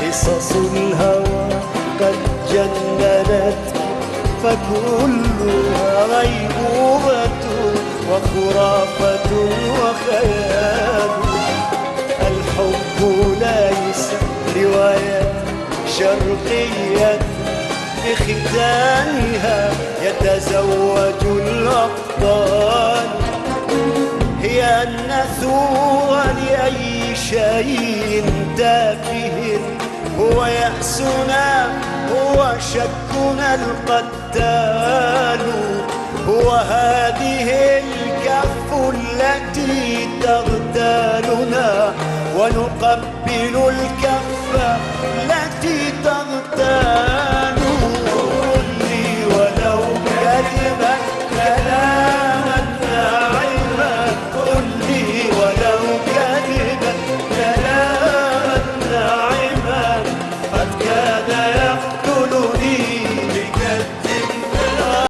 قصص الهوى قد جننت فكلها غيبوبة وخرافة وخيال. الحب ليس رواية شرقية بختامها يتزوج الأبطال. هي النثور لأي شيء تافه، هو يأسنا، هو شكنا القتال. هو هذه الكف التي تغتالنا ونقبل الكف التي تغتال. قل لي ولو كلمة كلاما ناعما، قل لي ولو كلمة كلاما ناعما قد كان